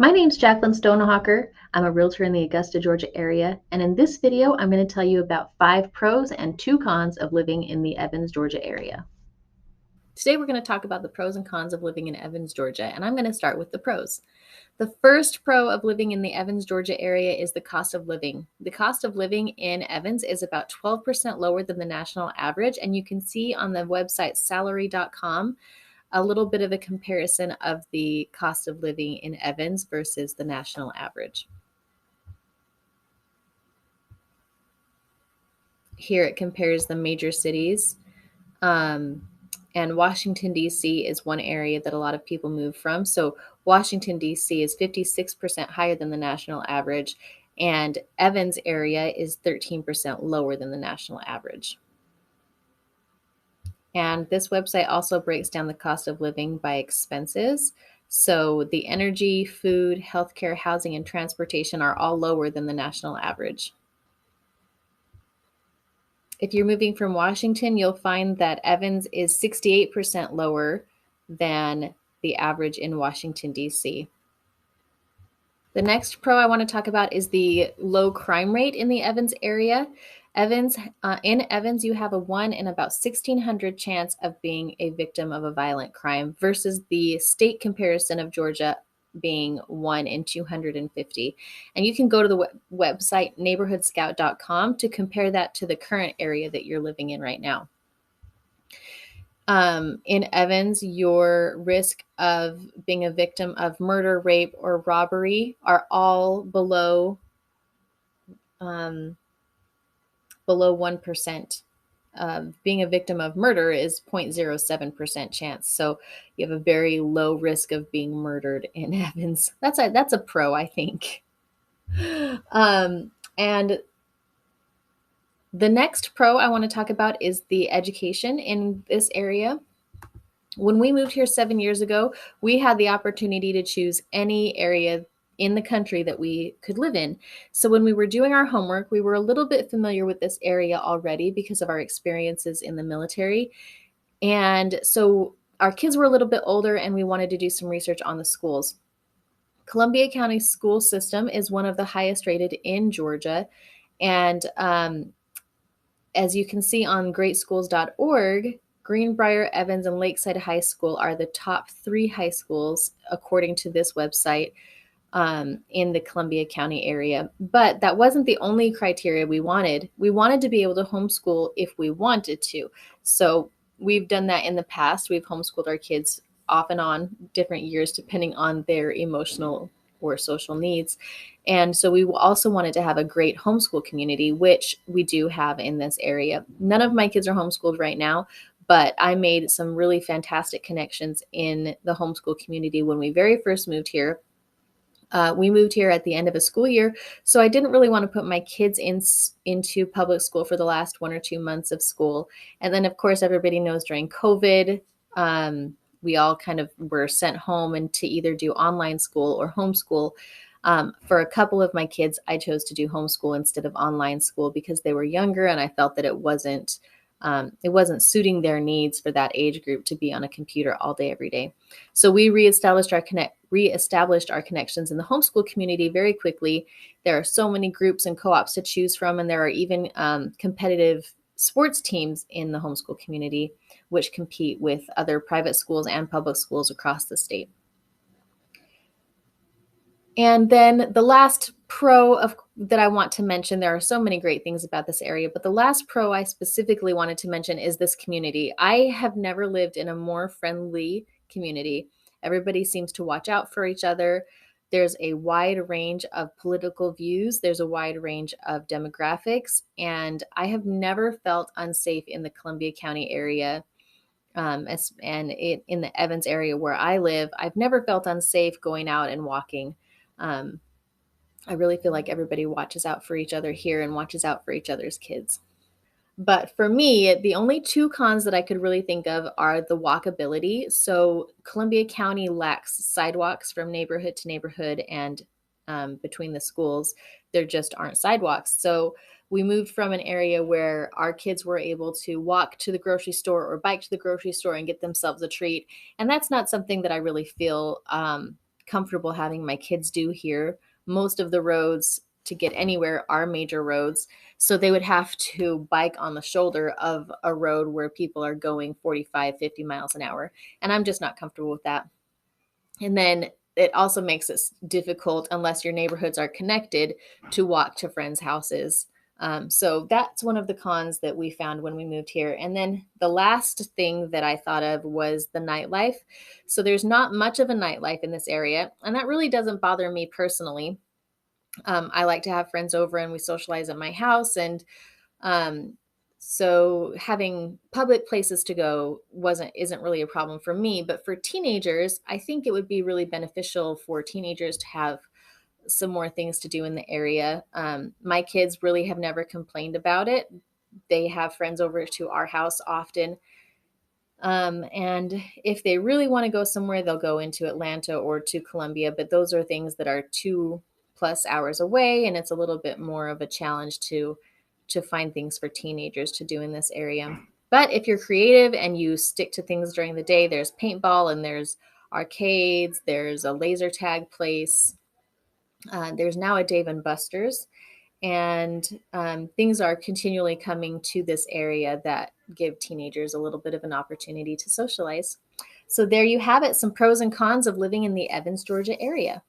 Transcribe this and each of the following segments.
My name's Jacqueline Stonehawker. I'm a realtor in the Augusta, Georgia area, and in this video, I'm going to tell you about 5 pros and 2 cons of living in the Evans, Georgia area. Today, we're going to talk about the pros and cons of living in Evans, Georgia, and I'm going to start with the pros. The first pro of living in the Evans, Georgia area is the cost of living. The cost of living in Evans is about 12% lower than the national average, and you can see on the website salary.com a little bit of a comparison of the cost of living in Evans versus the national average. Here it compares the major cities. And Washington, D.C. is one area that a lot of people move from. So Washington, D.C. is 56% higher than the national average, and Evans area is 13% lower than the national average. And this website also breaks down the cost of living by expenses. So the energy, food, healthcare, housing, and transportation are all lower than the national average. If you're moving from Washington, you'll find that Evans is 68% lower than the average in Washington, D.C. The next pro I want to talk about is the low crime rate in the Evans area. In Evans, you have a 1 in about 1,600 chance of being a victim of a violent crime versus the state comparison of Georgia being 1 in 250. And you can go to the website neighborhoodscout.com to compare that to the current area that you're living in right now. In Evans, your risk of being a victim of murder, rape, or robbery are all below 1%. Being a victim of murder is 0.07% chance. So you have a very low risk of being murdered in Evans. That's a pro, I think. And the next pro I want to talk about is the education in this area. When we moved here 7 years ago, we had the opportunity to choose any area in the country that we could live in. So when we were doing our homework, we were a little bit familiar with this area already because of our experiences in the military. And so our kids were a little bit older and we wanted to do some research on the schools. Columbia County school system is one of the highest rated in Georgia. And as you can see on greatschools.org, Greenbrier, Evans, and Lakeside High School are the top 3 high schools, according to this website, in the Columbia County area. But that wasn't the only criteria we wanted. We wanted to be able to homeschool if we wanted to. So we've done that in the past. We've homeschooled our kids off and on different years, depending on their emotional or social needs. And so we also wanted to have a great homeschool community, which we do have in this area. None of my kids are homeschooled right now, but I made some really fantastic connections in the homeschool community when we very first moved here. We moved here at the end of a school year, so I didn't really want to put my kids into public school for the last 1 or 2 months of school. And then, of course, everybody knows during COVID, we all kind of were sent home and to either do online school or homeschool. For a couple of my kids, I chose to do homeschool instead of online school because they were younger, and I felt that it wasn't suiting their needs for that age group to be on a computer all day, every day. So we reestablished our connections in the homeschool community very quickly. There are so many groups and co-ops to choose from, and there are even competitive sports teams in the homeschool community, which compete with other private schools and public schools across the state. And then the last pro that I want to mention, there are so many great things about this area, but the last pro I specifically wanted to mention is this community. I have never lived in a more friendly community. Everybody seems to watch out for each other. There's a wide range of political views. There's a wide range of demographics, and I have never felt unsafe in the Columbia County area. In the Evans area where I live, I've never felt unsafe going out and walking. I really feel like everybody watches out for each other here and watches out for each other's kids. But for me, the only 2 cons that I could really think of are the walkability. So Columbia County lacks sidewalks from neighborhood to neighborhood and between the schools. There just aren't sidewalks. So we moved from an area where our kids were able to walk to the grocery store or bike to the grocery store and get themselves a treat. And that's not something that I really feel comfortable having my kids do here. Most of the roads to get anywhere are major roads. So they would have to bike on the shoulder of a road where people are going 45, 50 miles an hour. And I'm just not comfortable with that. And then it also makes it difficult, unless your neighborhoods are connected, to walk to friends' houses. So that's one of the cons that we found when we moved here. And then the last thing that I thought of was the nightlife. So there's not much of a nightlife in this area, and that really doesn't bother me personally. I like to have friends over and we socialize at my house, and um, so having public places to go isn't really a problem for me. But for teenagers, I think it would be really beneficial for teenagers to have some more things to do in the area. My kids really have never complained about it. They have friends over to our house often. And if they really want to go somewhere, they'll go into Atlanta or to Columbia, but those are things that are 2+ hours away, and it's a little bit more of a challenge to find things for teenagers to do in this area. But if you're creative and you stick to things during the day, there's paintball and there's arcades, there's a laser tag place, there's now a Dave and Buster's, and things are continually coming to this area that give teenagers a little bit of an opportunity to socialize. So there you have it, some pros and cons of living in the Evans, Georgia area.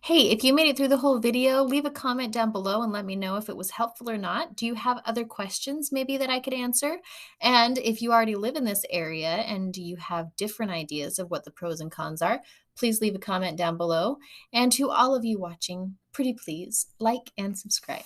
Hey, if you made it through the whole video, leave a comment down below and let me know if it was helpful or not. Do you have other questions maybe that I could answer? And if you already live in this area and you have different ideas of what the pros and cons are, please leave a comment down below. And to all of you watching, pretty please like and subscribe.